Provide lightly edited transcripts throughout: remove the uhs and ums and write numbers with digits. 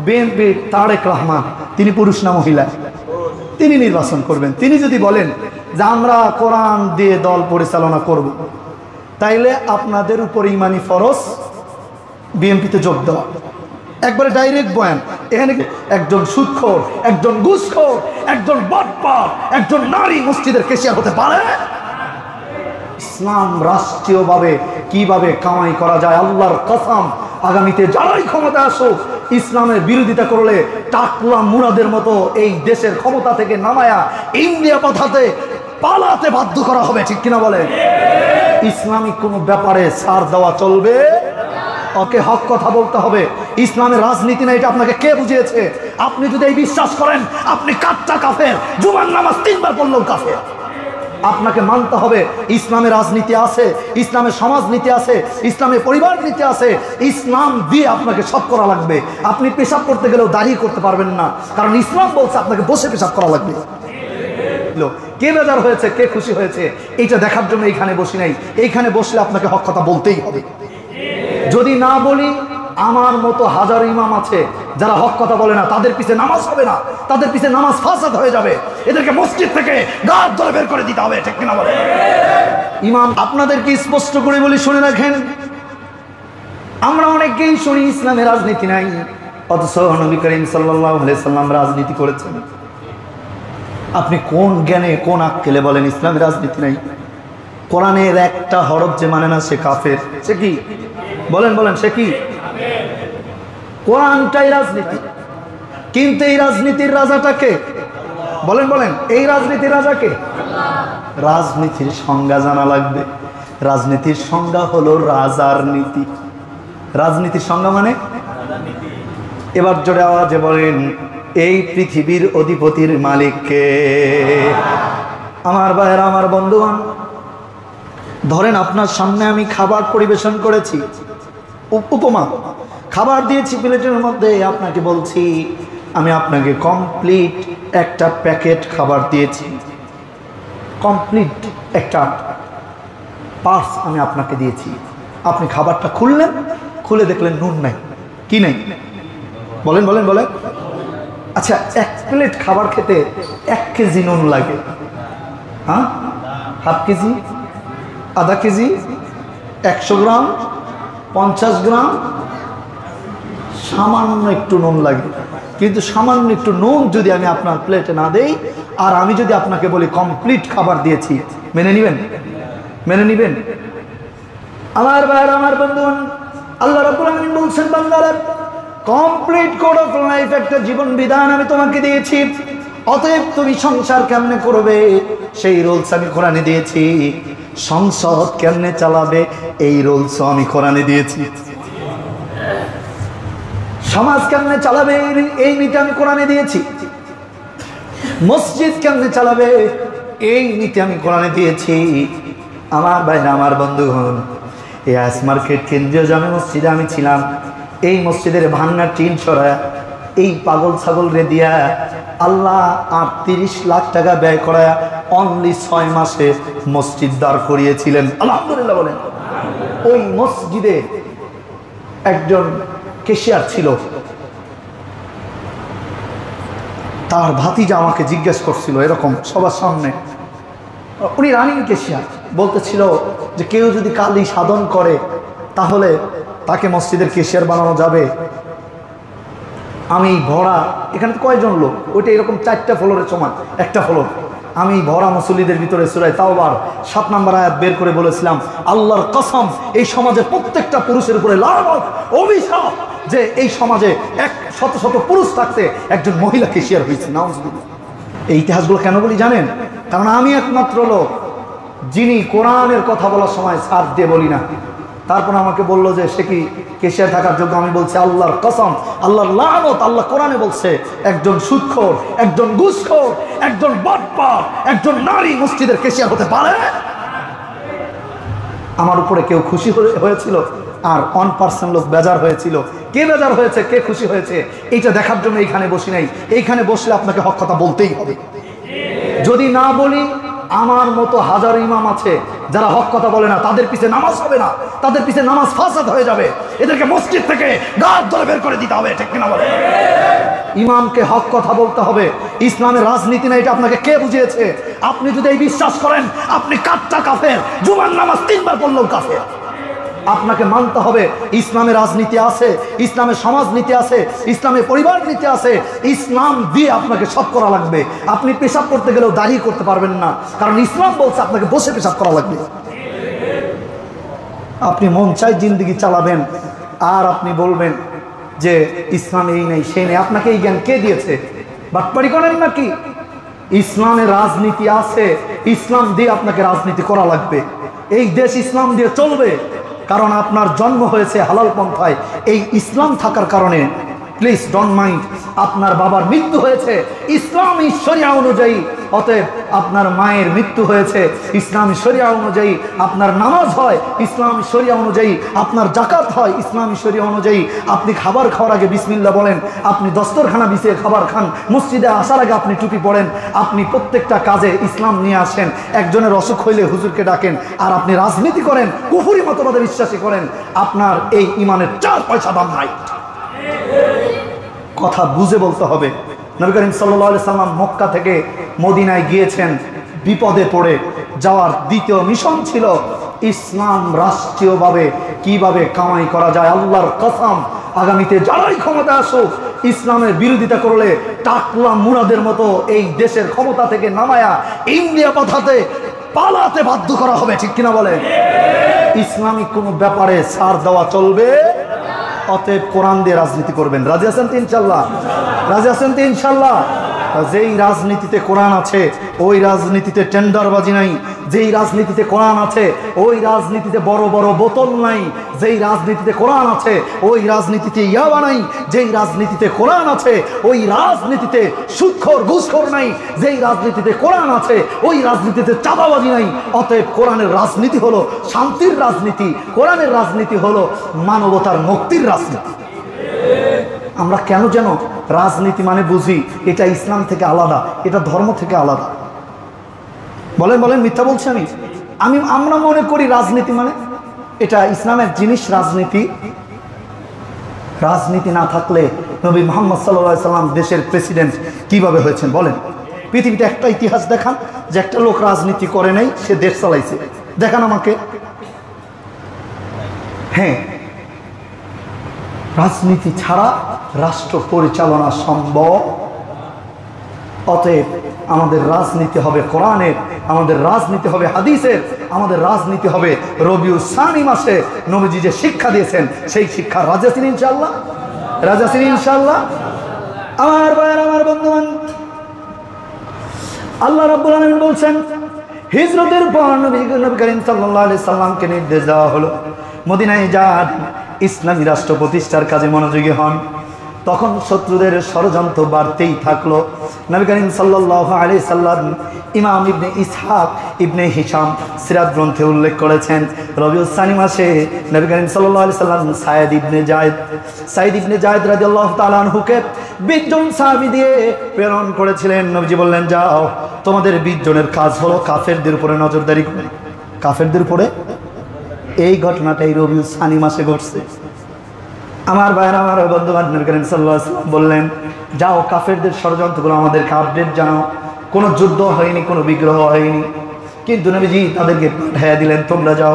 BNP Tarique Rahman, তিনি পুরুষ না মহিলা? তিনি নির্বাচন করবেন। তিনি যদি বলেন যে আমরা কোরআন দিয়ে দল পরিচালনা করব, তাইলে আপনাদের উপর ইমানি ফরজ বিএনপিতে যোগ দেওয়া। একবারে ডাইরেক্ট বয়ান। এখানে একজন সুদখোর, একজন ঘুষখোর, একজন বাটপার, একজন নারী মসজিদের কেশিয়ার হতে পারে? ইসলাম রাষ্ট্রীয়ভাবে কিভাবে কামাই করা যায়, আল্লাহর কসম আগামীতে যারাই ক্ষমতা আসুক, ইসলামের বিরোধিতা করলে টাকলা মুরাদের মতো এই দেশের ক্ষমতা থেকে নামায়া ইন্ডিয়া পালাতে বাধ্য করা হবে। ঠিক কিনা বলে? ইসলামিক কোনো ব্যাপারে ছাড় দেওয়া চলবে? ওকে হক কথা বলতে হবে। ইসলামের রাজনীতি না, এটা আপনাকে কে বুঝিয়েছে? আপনি যদি এই বিশ্বাস করেন আপনি কাচ্চা কাফের, জুমার নামাজ 3 বার পড়লেও কাফের। আপনাকে মানতে হবে ইসলামের রাজনীতি আছে, ইসলামের সমাজনীতি আছে, ইসলামের পরিবার নীতি আছে। ইসলাম দিয়ে আপনাকে সব করা লাগবে। আপনি পেশাব করতে গেলেও দাঁড়িয়ে করতে পারবেন না, কারণ ইসলাম বলছে আপনাকে বসে পেশাব করা লাগবে। কে বেজার হয়েছে, কে খুশি হয়েছে, এইটা দেখার জন্য এইখানে বসি নাই। এইখানে বসলে আপনাকে হক কথা বলতেই হবে। যদি না বলি, আমার মতো হাজার ইমাম আছে যারা হক কথা বলে না, তাদের পিছে নামাজ হবে না, তাদের পিছে নামাজ ফাসাদ হয়ে যাবে। এদেরকে মসজিদ থেকে গাছ ধরে বের করে দিতে হবে। ঠিক কিনা বলে? ইমাম আপনাদেরকে স্পষ্ট করে বলি, শুনে রাখেন, আমরা অনেকেই শুনি ইসলামের রাজনীতি নাই, অথচ নবী করিম সাল্লাল্লাহু আলাইহি সাল্লাম রাজনীতি করেছেন। আপনি কোন জ্ঞানে, কোন আক্কেলে বলেন ইসলামের রাজনীতি নাই? কোরআনের একটা হরফ যে মানে না সে কাফের। সে কি? বলেন বলেন, সে কি? কোরআনটাই রাজনীতি। কিন্তু এই রাজনীতির রাজাটাকে বলেন বলেন, এই রাজনীতির রাজাকে? রাজনীতির সংজ্ঞা জানা লাগবে। রাজনীতির সংজ্ঞা হলো রাজার নীতি। রাজনীতির সংজ্ঞা মানে? এবার জোরে আওয়াজে বলেন, এই পৃথিবীর অধিপতির মালিককে। আমার ভাইয়েরা, আমার বন্ধুগণ, ধরেন আপনার সামনে আমি খাবার পরিবেশন করেছি, উপমা খাবার দিয়েছি প্লেটের মধ্যে, আপনাকে বলছি আমি আপনাকে কমপ্লিট একটা প্যাকেট খাবার দিয়েছি, কমপ্লিট একটা পার্স আমি আপনাকে দিয়েছি। আপনি খাবারটা খুললেন, খুলে দেখলেন নুন নাই। কি নাই? বলেন বলেন বলেন। আচ্ছা, 1 প্লেট খাবার খেতে 1 কেজি নুন লাগে? হ্যাঁ, হাফ কেজি, আধা কেজি, 100 গ্রাম, 50 গ্রাম, সামান্য একটু নুন লাগে। কিন্তু সামান্য একটু নুন যদি আমি আপনার প্লেটে না দেই, আর আমি যদি আপনাকে বলি কমপ্লিট খাবার দিয়েছি, মেনে নেবেন? মেনে নেবেন? আমার ভাইয়েরা, আমার বন্ধুগণ, আল্লাহ রাব্বুল আলামিন বলছেন, বান্দারা, কমপ্লিট কোড অফ লাইফ, একটা জীবন বিধান আমি তোমাকে দিয়েছি। অতএব তুমি সংসার কেমনে করবে সেই রুলস আমি কোরআনে দিয়েছি। সংসদ কেমনে চালাবে এই রুলস আমি কোরআনে দিয়েছি। সমাজ কেমনে চালাবে এই নীতি আমি কোরআনে দিয়েছি। মসজিদ কেমনে চালাবে এই নীতি আমি কোরআনে দিয়েছি। আমার ভাইরা, আমার বন্ধুগণ, এই আস মার্কেট কেন্দ্রীয় জামে মসজিদে আমি ছিলাম। এই মসজিদের ভাঙা টিন সরায়া এই পাগল ছাগল রে দিয়া আল্লাহ 38 লাখ টাকা ব্যয় করায়া অনলি 6 মাসে মসজিদ দাঁড় করিয়েছিলেন। আলহামদুলিল্লাহ বলেন। ওই মসজিদে একজন কেশিয়ার ছিল, তার ভাতিজা আমাকে জিজ্ঞেস করছিল এরকম সবার সামনে, উনি রানিং কেশিয়ার, বলতেছিল যে কেউ যদি কালি সাধন করে তাহলে তাকে মসজিদের কেশিয়ার বানানো যাবে। আমি ভরা, এখানে কয়জন লোক, ওইটা এরকম 4টা ফ্লোরের সমান একটা ফ্লোর। আমি ভরা মুসল্লিদের ভিতরে সূরা তাওবার 7 নম্বর আয়াত বের করে বলেছিলাম, আল্লাহর কসম, এই সমাজের প্রত্যেকটা পুরুষের উপরে লানত, অভিশাপ, যে এই সমাজে শত শত পুরুষ থাকতে একজন মহিলা কেশিয়ার হয়েছে। নাউজুবিল্লাহ। এই ইতিহাসগুলো কেন বলি জানেন? কারণ আমি একমাত্র লোক যিনি কোরআনের কথা বলার সময় ছাড় দিয়ে বলি না। তারপর আমাকে বললো যে সে কি কেশিয়ার থাকার যোগ্য? আমি বলছি আল্লাহর কসম, আল্লাহর লানত, আল্লাহ কোরআনে বলছে একজন সুদখোর, একজন ঘুষখোর, একজন বাটপার, একজন নারী মসজিদের কেশিয়ার হতে পারে? আমার উপরে কেউ খুশি হয়েছিল আর 1% লোক বেজার হয়েছিল। কে বেজার হয়েছে, কে খুশি হয়েছে, এইটা দেখার জন্য এইখানে বসি নাই। এইখানে বসলে আপনাকে হক কথা বলতেই হবে। যদি না বলি, আমার মতো হাজার ইমাম আছে যারা হক কথা বলে না, তাদের পিছে নামাজ হবে না, তাদের পিছে নামাজ ফাসাদ হয়ে যাবে, এদেরকে মসজিদ থেকে গাদ ধরে বের করে দিতে হবে, ঠিক কিনা বলে? ইমামকে হক কথা বলতে হবে। ইসলামের রাজনীতি না, এটা আপনাকে কে বুঝিয়েছে? আপনি যদি এই বিশ্বাস করেন আপনি কাট্টা কাফের, জুমার নামাজ 3 বার পড়লেও কাফের। আপনাকে মানতে হবে ইসলামের রাজনীতি আছে, ইসলামের সমাজনীতি আছে, ইসলামের পরিবার নীতি আছে। ইসলাম দিয়ে আপনাকে সব করা লাগবে। আপনি পেশাব করতে গেলেও দাঁড়িয়ে করতে পারবেন না, কারণ ইসলাম বলছে আপনাকে বসে পেশাব করা লাগবে। আপনি মন চাই জিন্দগি চালাবেন আর আপনি বলবেন যে ইসলাম এই নেই সেই নেই। আপনাকে এই জ্ঞান কে দিয়েছে? বাটপাড়ি করেন নাকি? ইসলামের রাজনীতি আছে, ইসলাম দিয়ে আপনাকে রাজনীতি করা লাগবে। এই দেশ ইসলাম দিয়ে চলবে, কারণ আপনার জন্ম হয়েছে হালাল পন্থায়। এই ইসলাম থাকার কারণে প্লিজ ডোন্ট মাইন্ড, আপনার বাবার মৃত্যু হয়েছে ইসলামী শরিয়া অনুযায়ী, অতএব আপনার মায়ের মৃত্যু হয়েছে ইসলামী শরিয়া অনুযায়ী, আপনার নামাজ হয় ইসলামী শরিয়া অনুযায়ী, আপনার জাকাত হয় ইসলামী শরিয়া অনুযায়ী। আপনি খাবার খাওয়ার আগে বিসমিল্লাহ বলেন, আপনি দস্তরখানা বিছিয়ে খাবার খান, মসজিদে আসার আগে আপনি টুপি পড়েন, আপনি প্রত্যেকটা কাজে ইসলাম নিয়ে আসেন। একজনের অসুখ হইলে হুজুরকে ডাকেন, আর আপনি রাজনীতি করেন, কুফরি মতবাদে বিশ্বাসী করেন। আপনার এই ইমানের 4 পয়সা দাম নাই। কথা বুঝে বলতে হবে। নবী করিম সাল্লাল্লাহু আলাইহি সাল্লাম মক্কা থেকে মদিনায় গিয়েছেন, বিপদে পড়ে যাওয়ার দ্বিতীয় মিশন ছিল ইসলাম রাষ্ট্রীয়ভাবে কিভাবে কামাই করা যায়। আল্লাহর কসম, আগামীতে যারাই ক্ষমতা আসুক, ইসলামের বিরোধিতা করলে টাকলা মুরাদের মতো এই দেশের ক্ষমতা থেকে নামায়া ইন্ডিয়া পালাতে বাধ্য করা হবে, ঠিক কিনা বলে? ইসলামিক কোনো ব্যাপারে ছাড় দেওয়া চলবে। অতএব কোরআন দিয়ে রাজনীতি করবেন। রাজি আছেন তো ইনশাল্লাহ? রাজি আছেন তো ইনশাল্লাহ? যেই রাজনীতিতে কোরআন আছে ওই রাজনীতিতে টেন্ডারবাজি নাই। যেই রাজনীতিতে কোরআন আছে ওই রাজনীতিতে বড় বড় বোতল নাই। যেই রাজনীতিতে কোরআন আছে ওই রাজনীতিতে ইয়াবা নাই। যেই রাজনীতিতে কোরআন আছে ওই রাজনীতিতে সুদখোর ঘুষখোর নাই। যেই রাজনীতিতে কোরআন আছে ওই রাজনীতিতে চাঁদাবাজি নাই। অতএব কোরআনের রাজনীতি হলো শান্তির রাজনীতি, কোরআনের রাজনীতি হলো মানবতার মুক্তির রাজনীতি। আমরা কেন যেন রাজনীতি মানে বুঝি এটা ইসলাম থেকে আলাদা, এটা ধর্ম থেকে আলাদা। বলেন বলেন, মিথ্যা বলছি আমি? আমরা মনে করি রাজনীতি মানে এটা ইসলামের জিনিস। রাজনীতি না থাকলে নবী মুহাম্মদ সাল্লাল্লাহু আলাইহি সাল্লাম দেশের প্রেসিডেন্ট কিভাবে হয়েছেন বলেন? পৃথিবীতে একটা ইতিহাস দেখান যে একটা লোক রাজনীতি করে নাই, সে দেশ চালাইছে, দেখান আমাকে। হ্যাঁ, রাজনীতি ছাড়া রাষ্ট্র পরিচালনা সম্ভব। অতএব আমাদের রাজনীতি হবে কোরআনের, আমাদের রাজনীতি হবে হাদিসের, আমাদের রাজনীতি হবে রবিউল সানি মাসে নবীজি যে শিক্ষা দিয়েছেন সেই শিক্ষা। রাজি আছেন ইনশাআল্লাহ? রাজি আছেন ইনশাআল্লাহ? আমার ভাইয়ের, আমার বন্ধুগণ, আল্লাহ রাব্বুল আলামিন বলছেন হিজরতের পর নবী করিম সাল্লাল্লাহু আলাইহি সাল্লামকে নির্দেশ দেওয়া হলো মদিনায় যান, ইসলামী রাষ্ট্র প্রতিষ্ঠার কাজে মনোযোগী হন। তখন শত্রুদের ষড়যন্ত্র বাড়তেই থাকলো। নবী করিম সাল্লাল্লাহু আলাইহি সাল্লাম ইমাম ইবনে ইসহাক ইবনে হিশাম সিরাত গ্রন্থে উল্লেখ করেছেন রবিউল সানি মাসে নবী করিম সাল্লাল্লাহু আলাইহি সাল্লাম সাইদ ইবনে জায়েদ রাদিয়াল্লাহু তাআলা আনহুকে 20 জন সাহাবী দিয়ে প্রেরণ করেছিলেন। নবীজি বললেন, যাও, তোমাদের 20 জনের কাজ হলো কাফেরদের উপরে নজরদারি করা। কাফেরদের উপরে এই ঘটনাটাই রবিউল সানি মাসে ঘটছে। আমার ভাইয়েরা, আমার বন্ধুবান্ধব, নবী করিম সাল্লাল্লাহু আলাইহি ওয়াসাল্লাম বললেন, যাও কাফেরদের ষড়যন্ত্রগুলো আমাদেরকে আপডেট জানাও। কোনো যুদ্ধ হয়নি, কোনো বিগ্রহ হয়নি, কিন্তু নবীজি তাদেরকে পাঠিয়ে দিলেন, তোমরা যাও।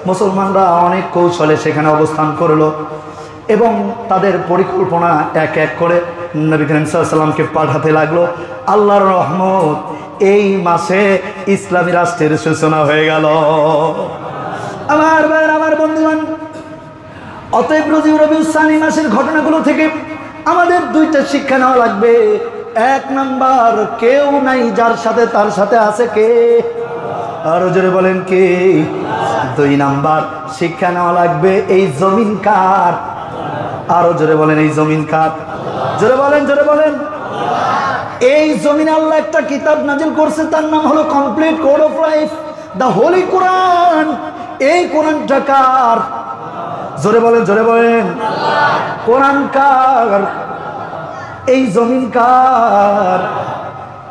মুসলমানরা অনেক কৌশলে সেখানে অবস্থান করলো এবং তাদের পরিকল্পনা এক এক করে নবী করিম সাল্লাল্লাহু আলাইহি ওয়াসাল্লামকে পাঠাতে লাগলো। আল্লাহর রহমত, এই মাসে ইসলামী রাষ্ট্রের সূচনা হয়ে গেল। আমার ভাইয়েরা, আমার বন্ধুগণ, অতএব রবিউল সানি মাসের ঘটনাগুলো থেকে আমাদের 2টা শিক্ষা নেওয়া লাগবে। 1 নাম্বার, কেউ নাই যার সাথে তার সাথে আছে কে? আরো জোরে বলেন কে? 2 নাম্বার শিক্ষা নেওয়া লাগবে, এই জমিন কার? আরো জোরে বলেন, এই জমিন কার? জোরে বলেন, জোরে বলেন। এই জমিনে আল্লাহ একটা কিতাব নাজিল করছে, তার নাম হলো কমপ্লিট কোড অফ লাইফ, দা হোলি কোরআন। এই কোরআনটা কার? জোরে বলেন, জোরে বলেন। কোরআন কার? এই জমিন কার?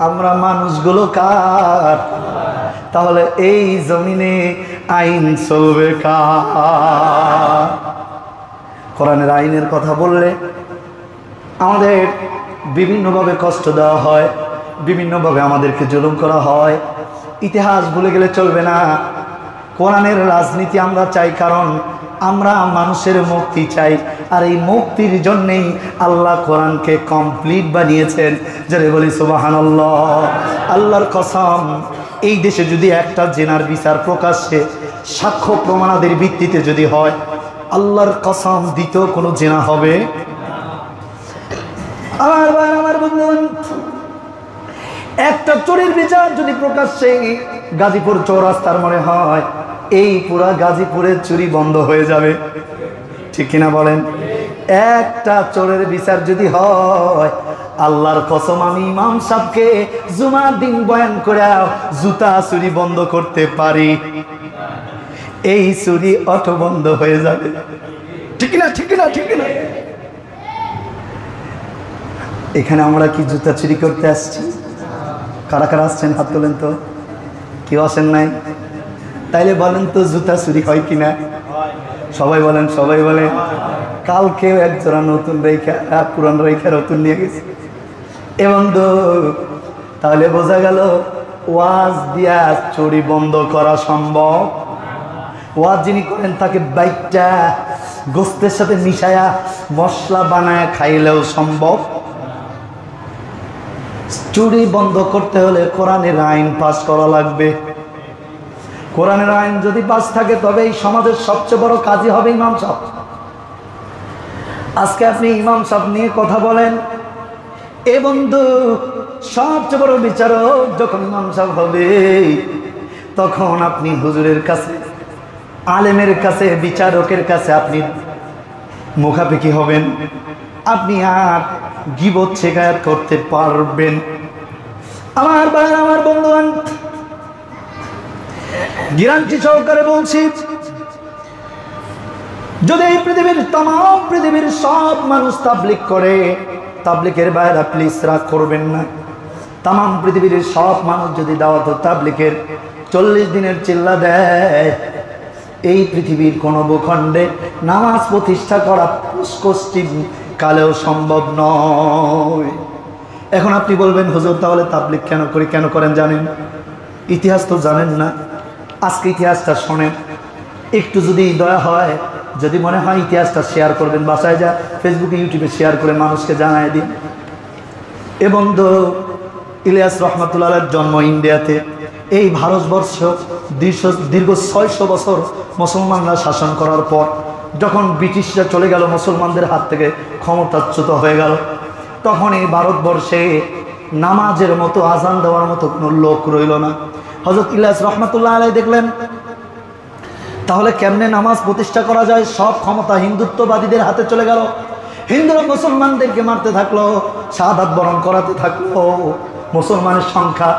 আমরা মানুষগুলো কার? তাহলে এই জমিনে আইন চলবে কার? কোরআনের আইনের কথা বললে আমাদের বিভিন্নভাবে কষ্ট দেওয়া হয়, বিভিন্নভাবে আমাদেরকে জুলুম করা হয়। ইতিহাস ভুলে গেলে চলবে না। কোরআনের রাজনীতি আমরা চাই, কারণ আমরা মানুষের মুক্তি চাই, আর এই মুক্তির জন্যেই আল্লাহ কোরআনকে কমপ্লিট বানিয়েছেন। যারা বলি সুবহানাল্লাহ। আল্লাহর কসম, এই দেশে যদি একটা জেনার বিচার প্রকাশ্যে সাক্ষ্য প্রমাণাদের ভিত্তিতে যদি হয়, আল্লাহর কসম দ্বিতীয় কোনো জেনা হবে। আমার বন্ধুগণ, একটা চোরের বিচার যদি প্রকাশ্যে গাজীপুর চৌরাস্তার মনে হয়, এই পুরা গাজীপুরের চুরি বন্ধ হয়ে যাবে, ঠিক কিনা বলেন? একটা চোরের বিচার যদি হয়, আল্লাহর কসম আমি ইমাম সাহেবকে জুমার দিন বয়ান করে জুতা চুরি বন্ধ করতে পারি, এই চুরি অটো বন্ধ হয়ে যাবে, ঠিক কিনা? ঠিক কিনা? ঠিক কিনা? এখানে আমরা কি জুতা চুরি করতে আসছি? কারা কারা আসছেন হাত তোলেন তো। কেউ আসেন নাই? তাইলে বলেন তো জুতা চুরি হয় কিনা? সবাই বলেন, সবাই বলেন। কালকেও এক জোড়া নতুন রেখা পুরান রেখা নতুন নিয়ে গেছে। এবং তাহলে বোঝা গেল ওয়াজ দিয়া চুরি বন্ধ করা সম্ভব। ওয়াজ যিনি করেন তাকে বাইকটা গোস্তের সাথে মিশায়া মশলা বানায় খাইলেও সম্ভব। চুরি বন্ধ করতে হলে কোরআনের আইন পাস করা লাগবে। কোরআনের আইন যদি পাস থাকে, তবে এই সমাজের সবচেয়ে বড় কাজী হবে ইমাম সাহেব। আজকে আপনি ইমাম সাহেব নিয়ে কথা বলেন, এ বন্ধু সবচেয়ে বড় বিচারক যখন ইমাম সাহেব হবে, তখন আপনি হুজুরের কাছে, আলেমের কাছে, বিচারকের কাছে আপনি মুখাপেক্ষি হবেন। আপনি আর গীবত শিকায়াত করতে পারবেন। আমার ভাই, আমার বন্ধুগণ, গ্যারান্টি সহকারে বলছি, যদি এই পৃথিবীর तमाम পৃথিবীর সব মানুষ তাবলীগ করে, তাবলীগের বাইরে প্লিজ রাগ করবেন না। तमाम পৃথিবীর সব মানুষ যদি দাওয়াত তাবলীগের 40 দিনের চিল্লা দেয়, এই পৃথিবীর কোন ভূখণ্ডে নামাজ প্রতিষ্ঠা করা কষ্টিম কালেও সম্ভব নয়। এখন আপনি বলবেন, হুজুর তাহলে তাবলীগ কেন করি? কেন করেন জানেন? ইতিহাস তো জানেন না। আজকে ইতিহাসটা শোনেন, একটু যদি দয়া হয়, যদি মনে হয় ইতিহাসটা শেয়ার করবেন, বাসায় যা ফেসবুকে ইউটিউবে শেয়ার করে মানুষকে জানায় দিন। এবং ইলিয়াস রহমাতুল্লাহর জন্ম ইন্ডিয়াতে। এই ভারতবর্ষ দীর্ঘ 600 বছর মুসলমানরা শাসন করার পর, যখন ব্রিটিশরা চলে গেল, মুসলমানদের হাত থেকে ক্ষমতাচ্যুত হয়ে গেল, তখন এই ভারতবর্ষে নামাজের মতো, আজান দেওয়ার মতো কোনো লোক রইল না। হযরত ইলিয়াস রহমাতুল্লাহ আলাইহি দেখলেন, তাহলে কেমনে নামাজ প্রতিষ্ঠা করা যায়? সব ক্ষমতা হিন্দুত্ববাদীদের হাতে চলে গেল। হিন্দুরা মুসলমানদেরকে মারতে থাকলো, শাহাদাত বরণ করাতে থাকলো। মুসলমানের সংখ্যা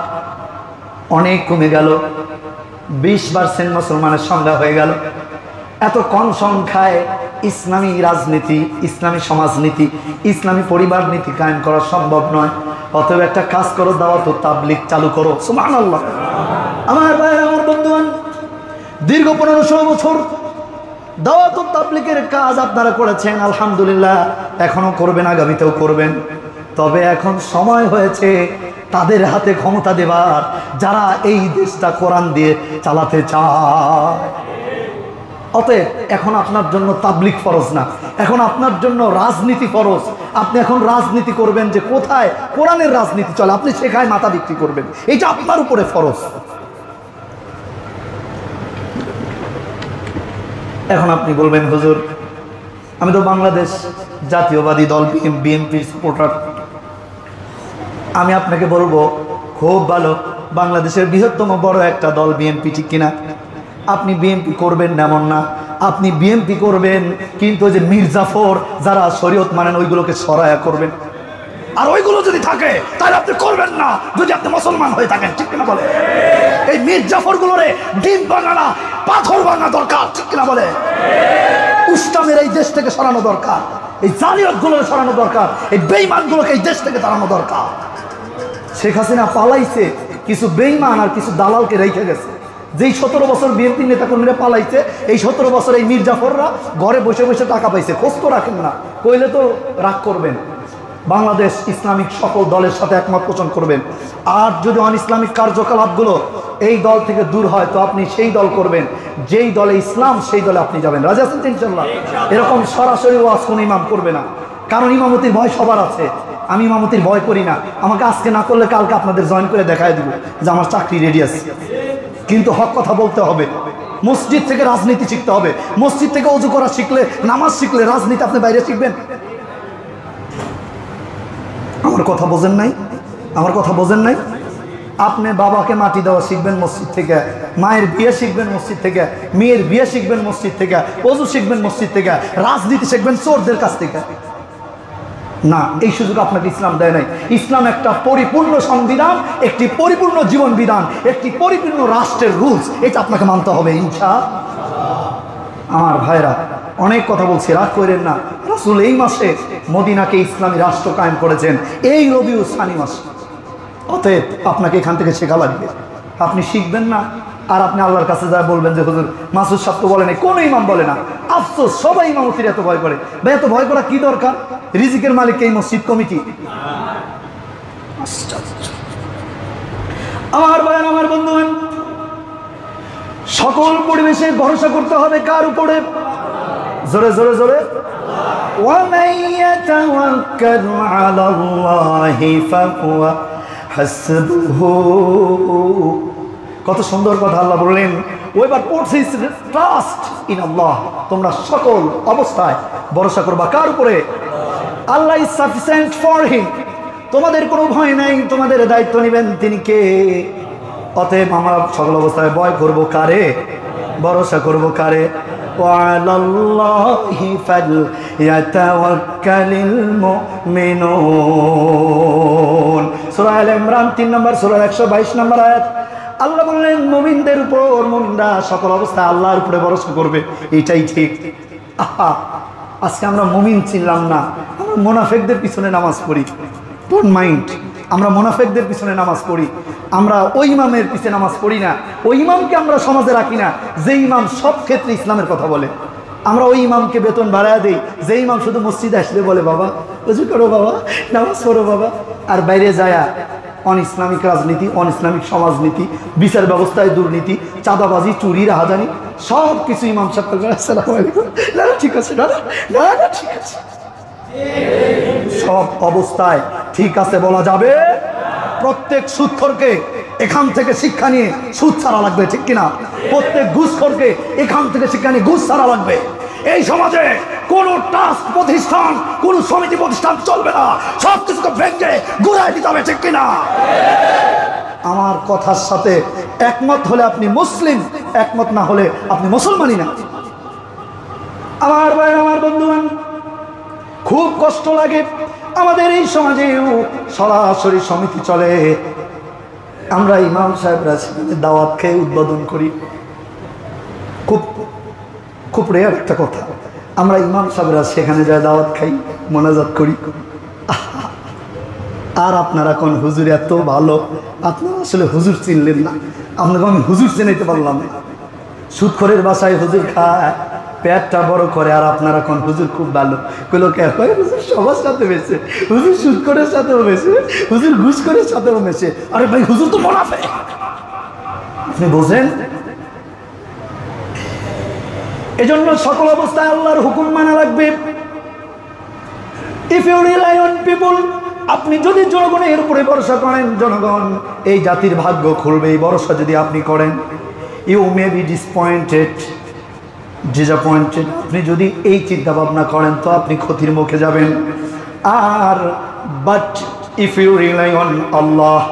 অনেক কমে গেল, 20% মুসলমানের সংখ্যা হয়ে গেল। এত কম সংখ্যায় ইসলামী রাজনীতি, ইসলামী সমাজনীতি, ইসলামী পরিবার নীতি কায়েম করা সম্ভব নয়। অতএব একটা কাজ করো, দাওয়াত ও তাবলীগ চালু করো। সুবহানাল্লাহ। আমার ভাই, আমার বন্ধুগণ, দীর্ঘ 1500 বছর দাওয়াত ও তাবলীগের কাজ আপনারা করেছেন, আলহামদুলিল্লাহ। এখনো করবেন, আগামীতেও করবেন। তবে এখন সময় হয়েছে তাদের হাতে ক্ষমতা দেবার, যারা এই দেশটা কোরআন দিয়ে চালাতে চায়। অতএব এখন আপনার জন্য তাবলীগ ফরজ না, এখন আপনার জন্য রাজনীতি ফরজ। আপনি এখন রাজনীতি করবেন যে কোথায় কোরআনের রাজনীতি চলে, আপনি সেখানে মাথা বিক্রি করবেন, এটা আপনার উপরে ফরজ। এখন আপনি বলবেন, হুজুর আমি তো বাংলাদেশ জাতীয়বাদী দল বিএনপির সাপোর্টার। আমি আপনাকে বলবো, খুব ভালো, বাংলাদেশের বৃহত্তম বড় একটা দল বিএনপি, ঠিক কিনা? আপনি বিএনপি করবেন না এমন না, আপনি বিএনপি করবেন, কিন্তু ওই যে মীর জাফর যারা শরীয়ত মানেন ওইগুলোকে সরায়া করবেন। আর ওইগুলো যদি থাকে তাহলে আপনি করবেন না, যদি আপনি মুসলমান হয়ে থাকেন, ঠিক কিনা বলে? এই মীর জাফর গুলোরে ডিম বানানা, পাথর ভাঙা দরকার, ঠিক কিনা বলে? ইসলামের এই দেশ থেকে সরানো দরকার, এই জালিয়াত গুলো সরানো দরকার, এই বেঈমান গুলোকে এই দেশ থেকে তাড়ানো দরকার। শেখ হাসিনা পালাইছে, কিছু বেঈমান আর কিছু দালালকে রেখে গেছে। যেই 17 বছর বিএনপি নেতাকর্মীরা পালাইছে, এই 17 বছর এই মির্জাফররা ঘরে বসে বসে টাকা পাইছে। খোঁজ তো রাখেন না, কইলে তো রাগ করবেন। বাংলাদেশ ইসলামিক সকল দলের সাথে একমত পোষণ করবেন। আর যদি অন ইসলামিক কার্যকলাপগুলো এই দল থেকে দূর হয় তো আপনি সেই দল করবেন, যেই দলে ইসলাম সেই দলে আপনি যাবেন। রাজি আছেন ইনশাআল্লাহ? এরকম সরাসরি ওয়াজ কোন ইমাম করবে না, কারণ ইমামতির ভয় সবার আছে। আমি ইমামতির ভয় করি না। আমাকে আজকে না করলে কালকে আপনাদের জয়েন করে দেখায় দিব যে আমার চাকরি রেডি আছে। কিন্তু হক কথা বলতে হবে। মসজিদ থেকে রাজনীতি শিখতে হবে। মসজিদ থেকে ওযু করা শিখলে, নামাজ শিখলে রাজনীতি আপনি বাইরে শিখবেন? আমার কথা বোঝেন নাই? আমার কথা বোঝেন নাই? আপনি বাবাকে মাটি দেওয়া শিখবেন মসজিদ থেকে, মায়ের বিয়ে শিখবেন মসজিদ থেকে, মেয়ের বিয়ে শিখবেন মসজিদ থেকে, ওযু শিখবেন মসজিদ থেকে, রাজনীতি শিখবেন চোরদের কাছ থেকে। না, এই সুযোগ আপনাকে ইসলাম দেয় নাই। ইসলাম একটা পরিপূর্ণ সংবিধান, একটি পরিপূর্ণ জীবন বিধান, একটি পরিপূর্ণ রাষ্ট্রের রুলস। এটা আপনাকে মানতে হবে ইনশাআল্লাহ। আমার ভাইরা, অনেক কথা বলছি, রাগ করেন না। রাসূল এই মাসে মদিনাকে ইসলামী রাষ্ট্র কায়েম করেছেন, এই রবিউল সানি মাসে। অতএব আপনাকে এখান থেকে শেখা লাগবে। আপনি শিখবেন না আর আপনি আল্লাহর কাছে যা বলবেন যে হুজুর মাসুদ সাহেব তো বলে নাই, কোনো ইমাম বলে না। আফসোস, সবাই ইমামতির এত ভয় করে। ভাই, এত ভয় করা কি দরকার? রিজিকের মালিক এই মসজিদ কমিটি। আমার ভাই, আমার বন্ধুগণ, সকল পরিবেশে ভরসা করতে হবে কার উপরে? জোরে জোরে জোরে। وَمَن يَتَوَكَّلْ عَلَى اللَّهِ فَهُوَ حَسْبُهُ। কত সুন্দর কথা আল্লাহ বললেন। ওইবার পড়ছি, ট্রাস্ট ইন আল্লাহ। তোমরা সকল অবস্থায় ভরসা করবা কার উপরে? আল্লাহ ইজ সাফিসিয়েন্ট ফর হিম। তোমাদের কোনো ভয় নাই, তোমাদের দায়িত্ব নেবেন তিনি কে? অতএব আমরা সকল অবস্থায় ভয় করবো কারে? ভরসা করবো কারে? وعلى الله فليتوكل المؤمنون। সূরা আলে ইমরান 3 নম্বর সূরার 122 নম্বর আয়াত। আল্লাহ বললেন মুমিনদের উপর, মুমিনরা সকল অবস্থায় আল্লাহর উপরে ভরসা করবে, এটাই ঠিক। আহা, আজকে আমরা মুমিন চিনলাম না, আমরা মুনাফিকদের পিছনে নামাজ পড়ি। ডোন্ট মাইন্ড, আমরা মুনাফিকদের পিছনে নামাজ পড়ি। আমরা ওই ইমামের পিছনে নামাজ পড়ি না, ওই ইমামকে আমরা সমাজে রাখি না যে ইমাম সব ক্ষেত্রে ইসলামের কথা বলে। আমরা ওই ইমামকে বেতন বাড়ায় দেই যে ইমাম শুধু মসজিদে আসলে বলে বাবা ওযু করো, বাবা নামাজ পড়ো বাবা, আর বাইরে যায় অন ইসলামিক রাজনীতি, অন ইসলামিক সমাজনীতি, বিচার ব্যবস্থায় দুর্নীতি, চাঁদাবাজি, চুরি, রাহাজানি, সব কিছু ইমাম সাহেব করে। আসসালামু আলাইকুম, না ঠিক আছে, না না না ঠিক আছে। সব অবস্থায় ঠিক আছে বলা যাবে? প্রত্যেক সুদখোরকে এখান থেকে শিক্ষা নিয়ে সুদ ছাড়া লাগবে, ঠিক কিনা? প্রত্যেক ঘুষখোরকে এখান থেকে শিক্ষা নিয়ে ঘুষ ছাড়া লাগবে। এই সমাজে কোন ট্রাস্ট প্রতিষ্ঠান, কোন সমিতি প্রতিষ্ঠান চলবে না, সব কিছুকে ভেঙে গুড়াই দিতে হবে, ঠিক কিনা? আমার কথার সাথে একমত হলে আপনি মুসলিম, একমত না হলে আপনি মুসলমানই না। আমার ভাই, আমার বন্ধুগণ, খুব কষ্ট লাগে আমাদের এই সমাজেও সরাসরি সমিতি চলে। আমরা ইমাম সাহেবরা দাওয়াত খেয়ে উদ্বোধন করি। খুব খুব রেয়ার একটা কথা, আমরা ইমাম সাহেবরা সেখানে যায় দাওয়াত খাই, মোনাজাত করি। আর আপনারা কোন হুজুর এত ভালো, আপনারা আসলে হুজুর চিনলেন না, আপনাকে আমি হুজুর চিনাইতে পারলাম না। সুদখোরের বাসায় হুজুর খায়, পেটটা বড় করে, আর আপনারা কোন হুজুর খুব ভালো। কইলো কে? হুজুর সবার সাথে মেশে, হুজুর সুদখোরের সাথেও মেশে, হুজুর ঘুষখোরের সাথেও মেশে। আরে ভাই, হুজুর তো মুনাফিক, আপনি বোঝেন? এজন্য সকল অবস্থায় আল্লাহর হুকুম মানা লাগবে। If you rely on people, আপনি যদি জনগণের উপরে ভরসা করেন, জনগণ এই জাতির ভাগ্য খুলবে। এই ভরসা যদি আপনি করেন, ইউ মে বি ডিসঅ্যাপয়েন্টেড। আপনি যদি এই চিন্তা ভাবনা করেন তো আপনি ক্ষতির মুখে যাবেন। আর but if you rely on Allah,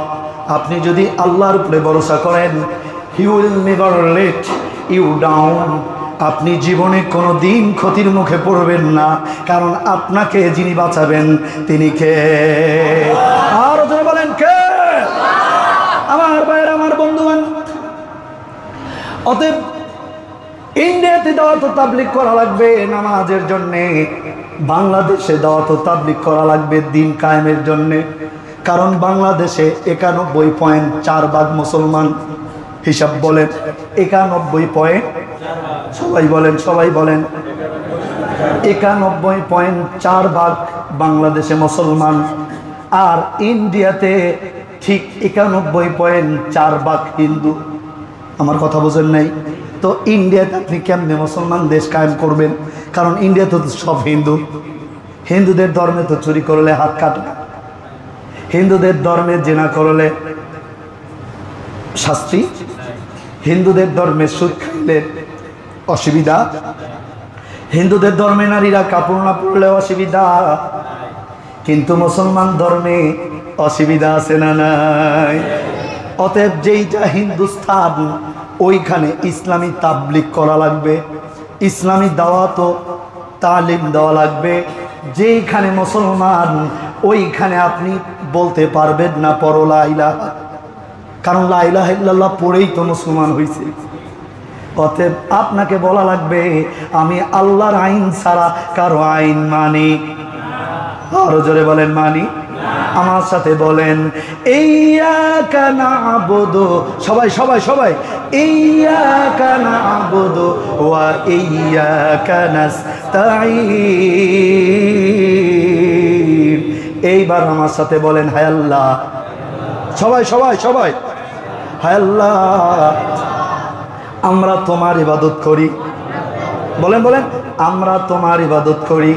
আপনি যদি আল্লাহর উপরে ভরসা করেন, he will never let you down. আপনি জীবনে কোনো দিন ক্ষতির মুখে পড়বেন না, কারণ আপনাকে যিনি বাঁচাবেন তিনি কে? আর ওখানে বলেন কে? আমার ভাইয়ের, আমার বন্ধুগণ, অতএব ইন্ডিয়াতে দাওয়াত ও তাবলীগ করা লাগবে নামাজের জন্যে, বাংলাদেশে দাওয়াত ও তাবলীগ করা লাগবে দিন কায়েমের জন্যে। কারণ বাংলাদেশে 91.4 ভাগ মুসলমান। হিসাব বলেন, 91. সবাই বলেন, সবাই বলেন, 91.4 ভাগ বাংলাদেশে মুসলমান। আর ইন্ডিয়াতে ঠিক 91.4 ভাগ হিন্দু। আমার কথা বোঝেন নাই? তো ইন্ডিয়াতে আপনি কেমনে মুসলমান দেশ কায়েম করবেন? কারণ ইন্ডিয়াতে তো সব হিন্দু। হিন্দুদের ধর্মে তো চুরি করলে হাত কাটা, হিন্দুদের ধর্মে জিনা করলে শাস্তি, হিন্দুদের ধর্মে সুদ খাইলে অসুবিধা, হিন্দুদের ধর্মে নারীরা কাপড় না পরলে অসুবিধা। কিন্তু মুসলমান ধর্মে অসুবিধা আছে না নাই? অতএব যেইটা হিন্দুস্তান, ওইখানে ইসলামী তাবলিগ করা লাগবে, ইসলামী দাওয়াত ও তালিম দেওয়া লাগবে। যেইখানে মুসলমান, ওইখানে আপনি বলতে পারবেন না পড়ো লা ইলাহা, কারণ লা ইলাহা ইল্লাল্লাহ পড়েই তো মুসলমান হয়েছে। অতএব আপনাকে বলা লাগবে আমি আল্লাহর আইন ছাড়া কারো আইন মানি। আরো জোরে বলেন মানি। আমার সাথে বলেন ইয়্যাকা না'বুদু, সবাই সবাই সবাই, ইয়্যাকা না'বুদু ওয়া ইয়্যাকা নাস্তাঈন। এইবার আমার সাথে বলেন হায় আল্লাহ, সবাই সবাই সবাই, হায় আল্লাহ আমরা তোমার ইবাদত করি। বলেন বলেন, আমরা তোমার ইবাদত করি,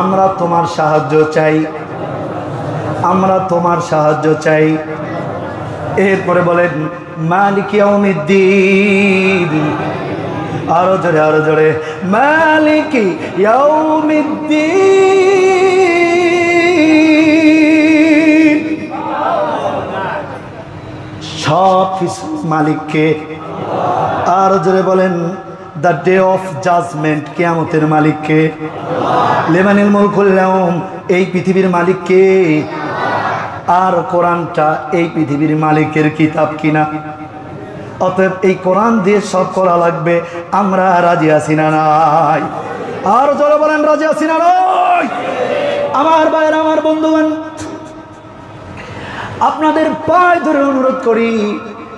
আমরা তোমার সাহায্য চাই, আমরা তোমার সাহায্য চাই। এরপরে বলেন মালিক ইয়াউমিদ্দিন, আরো জোরে আরো জোরে, মালিক ইয়াউমিদ্দিন। সব কিছু মালিককে। আরো জোরে বলেন দ্য ডে অফ জাজমেন্ট, কিয়ামতের মালিককে। লিমানিল মুলকুল ইয়াউম, এই পৃথিবীর মালিককে। আর কোরআনটা এই পৃথিবীর মালিকের কিতাব কিনা। অতএব এই কোরআন দিয়ে সব করা লাগবে। আমরা রাজি আছি না নাই? আর জোরে বলেন রাজি আছি না নাই? আমার ভাইয়েরা, আমার বন্ধুগণ, আপনাদের পায়ে ধরে অনুরোধ করি,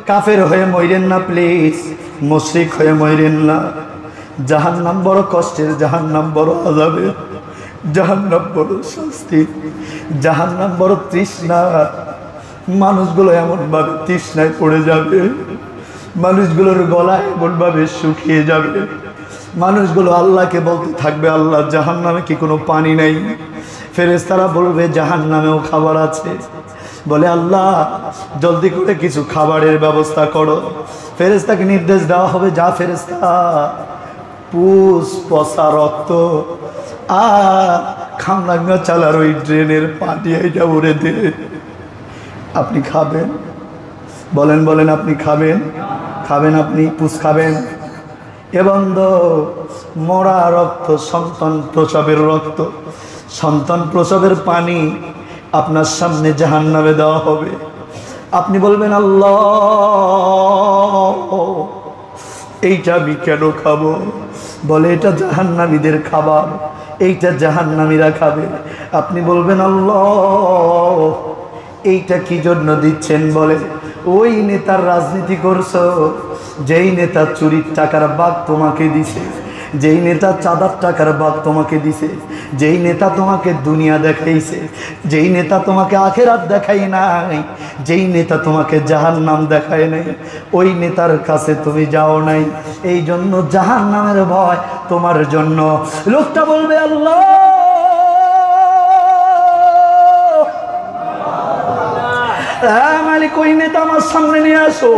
কাফের হয়ে মইরেন না প্লিজ, মুশরিক হয়ে মইরেন না। জাহান্নাম বড় কষ্টের, জাহান্নাম বড় আযাবের, জাহান্নাম বড় শাস্তি, জাহান্নাম বড় তৃষ্ণা। মানুষগুলো এমনভাবে তৃষ্ণায় পড়ে যাবে, মানুষগুলোর গলা এমনভাবে শুকিয়ে যাবে, মানুষগুলো আল্লাহকে বলতে থাকবে আল্লাহ জাহান্নামে কি কোনো পানি নেই? ফেরেশতারা বলবে জাহান্নামেও খাবার আছে। বলে আল্লাহ জলদি করে কিছু খাবারের ব্যবস্থা করো। ফেরেশতাকে নির্দেশ দেওয়া হবে, যা ফেরেশতা পুষ পচা রক্ত আর খামরাঙ্গা চালার ওই ড্রেনের পানি এটা উড়ে দে, আপনি খাবেন। বলেন বলেন, আপনি খাবেন? খাবেন? আপনি পুষ খাবেন? এবং মরা রক্ত, সন্তান প্রসবের রক্ত, সন্তান প্রসবের পানি আপনার সামনে জাহান্নামে দেওয়া হবে। আপনি বলবেন আল্লাহ এইটা আমি কেন খাবো? বলে এটা জাহান্নামীদের খাবার, এইটা জাহান্নামীরা খাবে। আপনি বলবেন আল্লাহ এইটা কি জন্য দিচ্ছেন? বলে ওই নেতার রাজনীতি করছো, যেই নেতা চুরির টাকার ভাগ তোমাকে দিছে, যেই নেতা চাঁদার টাকার ভাগ তোমাকে দিছে, যেই নেতা তোমাকে দুনিয়া দেখাইছে, যেই নেতা তোমাকে আখেরাত দেখাই নাই, যেই নেতা তোমাকে জাহান্নাম দেখায় নাই, ওই নেতার কাছে তুমি যাও নাই, এই জন্য জাহান্নামের ভয় তোমার জন্য। লোকটা বলবে আল্লাহ হ্যাঁ মালিক, ওই নেতা আমার সামনে নিয়ে আসো,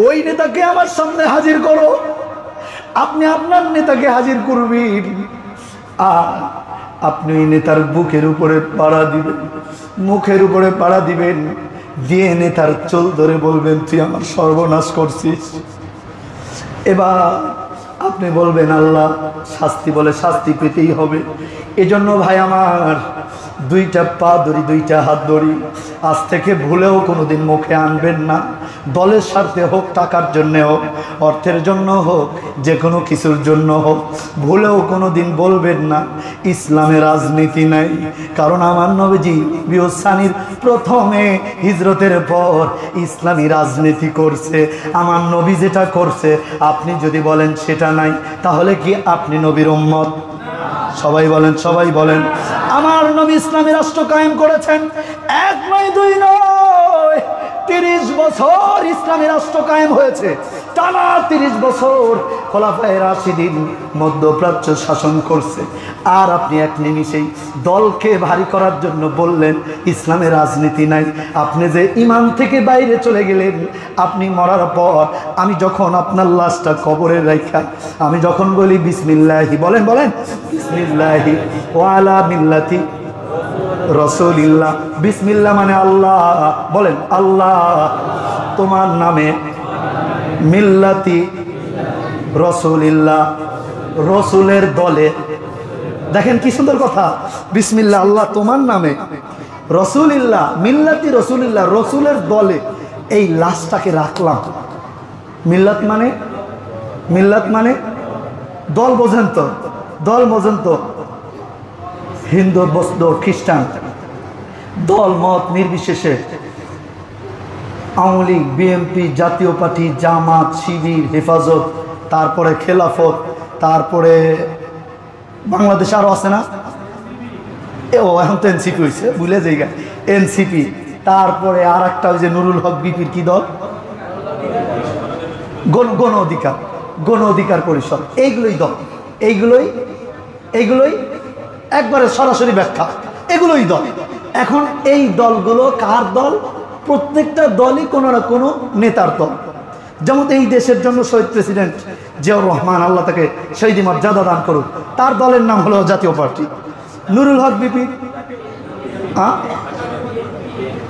ওই নেতাকে আমার সামনে হাজির করো। আপনি আপনার নেতাকে হাজির করবেন আর আপনি ওই নেতার বুকের উপরে পাড়া দিবেন, মুখের উপরে পাড়া দিবেন, দিয়ে নেতার চুল ধরে বলবেন তুই আমার সর্বনাশ করছিস। এবার আপনি বলবেন আল্লাহ শাস্তি, বলে শাস্তি পেতেই হবে। এজন্য ভাই আমার, দুইটা পা ধরি, দুইটা হাত ধরি, আজ থেকে ভুলেও কোনোদিন মুখে আনবেন না। দলের স্বার্থে হোক, টাকার জন্যে হোক, অর্থের জন্য হোক, যে কোনো কিছুর জন্য হোক, ভুলেও কোনোদিন বলবেন না ইসলামে রাজনীতি নাই। কারণ আমার নবীজি বিউসানির প্রথমে হিজরতের পর ইসলামী রাজনীতি করছে। আমার নবী যেটা করছে আপনি যদি বলেন সেটা নাই, তাহলে কি আপনি নবীর উম্মত? সবাই বলেন, সবাই বলেন। আমার নবী ইসলামী রাষ্ট্র কায়েম করেছেন, 1 নয় 2 নয়, 30 বছর ইসলামী রাষ্ট্র কায়েম হয়েছে। টানা 30 বছর খোলাফায়ে রাশিদিন মধ্যপ্রাচ্য শাসন করছে। আর আপনি এক নিমিষেই দলকে ভারী করার জন্য বললেন ইসলামে রাজনীতি নাই। আপনি যে ইমান থেকে বাইরে চলে গেলেন, আপনি মরার পর আমি যখন আপনার লাশটা কবরে রাখা, আমি যখন বলি বিসমিল্লাহি, বলেন বলেন, বিসমিল্লাহি ওয়ালা মিল্লাতি রাসূলিল্লাহ। বিসমিল্লাহ মানে আল্লাহ, বলেন আল্লাহ তোমার নামে, মিল্লাতি রাসূলিল্লাহ, রসুলের দলে। দেখেন কি সুন্দর কথা, বিসমিল্লাহ আল্লাহ তোমার নামে, রাসূলিল্লাহ মিল্লাতি রাসূলিল্লাহ, রসুলের দলে এই লাশটাকে রাখলাম। মিল্লাত মানে, মিল্লাত মানে দল, বোঝেন তো? দল বোঝেন তো? হিন্দু, বৌদ্ধ, খ্রিস্টান, দল মত নির্বিশেষে আওয়ামী লীগ, বিএনপি, জাতীয় পার্টি, জামাত, শিবির, হেফাজত, তারপরে খেলাফত, তারপরে বাংলাদেশ আরও আছে না, ও এখন তো এনসিপি হয়েছে, ভুলে যাইগা, এনসিপি। তারপরে আর একটা ওই যে নুরুল হক বিপির কি দল, গণ অধিকার, গণ অধিকার পরিষদ, এইগুলোই দল, এইগুলোই এইগুলোই একবারে সরাসরি ব্যাখ্যা, এগুলোই দল। এখন এই দলগুলো কার দল? প্রত্যেকটা দলই কোনো না কোনো নেতার দল। যেমন এই দেশের জন্য শহীদ প্রেসিডেন্ট জিয়াউর রহমান, আল্লাহ তাকে শহীদি মর্যাদা দান করুক, তার দলের নাম হলো জাতীয় পার্টি। নুরুল হক বিপি,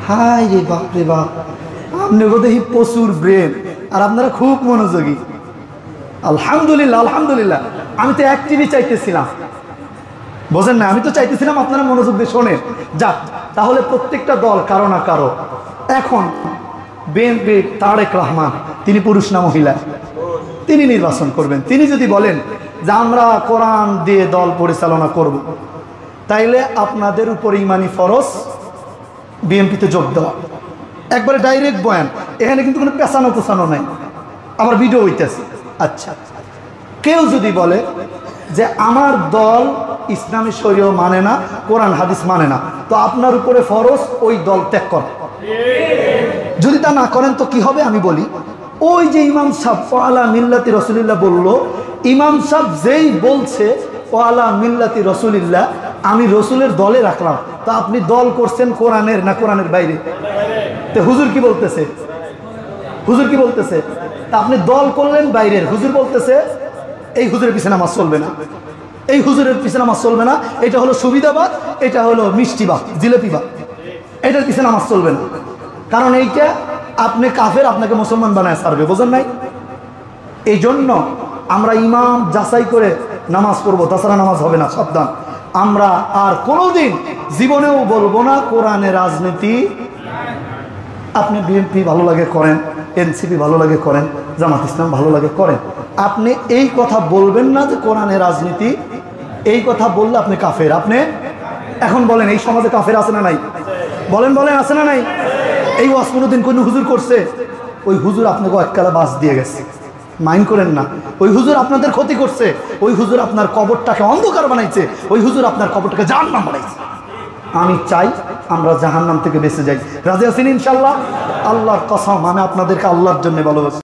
হাই রে বাপ রে বাপ, আপনি বোধহয় প্রচুর ব্রেন, আর আপনারা খুব মনোযোগী। আলহামদুলিল্লাহ, আলহামদুলিল্লাহ। আমি তো অ্যাক্টিভই চাইতেছিলাম, বোঝেন না? আমি তো চাইতেছিলাম আপনারা মনোযোগ দিয়ে শোনেন। যাক, তাহলে প্রত্যেকটা দল কারো না কারো। এখন বিএনপি তারেক রহমান, তিনি পুরুষ না মহিলা? তিনি নির্বাচন করবেন। তিনি যদি বলেন যে আমরা কোরআন দিয়ে দল পরিচালনা করব, তাইলে আপনাদের উপর ইমানি ফরজ বিএনপিতে যোগ দেওয়া, একবারে ডাইরেক্ট বয়ান। এখানে কিন্তু কোনো পেছানো পোছানো নাই, আবার ভিডিও হইতেছে। আচ্ছা, কেউ যদি বলে যে আমার দল ইসলামী শরীয়ত মানে না, কোরআন হাদিস মানে না, তো আপনার উপরে ফরজ ওই দল ত্যাগ করা। যদি তা না করেন তো কি হবে আমি বলি। ওই যে ইমাম সাহেব ওয়ালা মিল্লাতি রাসূলিল্লাহ বললো, ইমাম সাহেব যেই বলছে ওয়ালা মিল্লাতি রাসূলিল্লাহ, আমি রসুলের দলে রাখলাম, তা আপনি দল করছেন কোরআনের না কোরআনের বাইরে? তো হুজুর কি বলতেছে? হুজুর কি বলতেছে? তা আপনি দল করলেন বাইরের। হুজুর বলতেছে এই হুজুরের পিছনে নামাজ চলবে না, এই হুজুরের পিছনে নামাজ চলবে না, এটা হলো সুবিধাবাদ, এটা হলো মিষ্টিবাদ, জিলেপিবাদ, এটার পিছনে নামাজ চলবে না। কারণ এইটা আপনি কাফের, আপনাকে মুসলমান বানায় ছাড়বে, বোঝেন নাই? এই জন্য আমরা ইমাম যাচাই করে নামাজ পড়বো, তাছাড়া নামাজ হবে না, সাবধান। আমরা আর কোনোদিন জীবনেও বলবো না কোরআনে রাজনীতি। আপনি বিএনপি ভালো লাগে করেন, এনসিপি ভালো লাগে করেন, জামাত ইসলাম ভালো লাগে করেন, আপনি এই কথা বলবেন না যে কোরআনে রাজনীতি। এই কথা বললে আপনি কাফের। আপনি এখন বলেন এই সমাজে কাফের আছে না নাই? বলেন বলেন, আছে না নাই? এই ওয়াজ কোনোদিন কোন হুজুর করছে? ওই হুজুর আপনাকে এককালে বাস দিয়ে গেছে, মাইন্ড করেন না। ওই হুজুর আপনাদের ক্ষতি করছে, ওই হুজুর আপনার কবরটাকে অন্ধকার বানাইছে, ওই হুজুর আপনার কবরটাকে জাহান্নাম বানাইছে। আমি চাই আমরা জাহান্নাম থেকে বেঁচে যাই। রাজি আছেন ইনশাআল্লাহ? আল্লাহর কসম, আমি আপনাদেরকে আল্লাহর জন্য ভালোবাসি।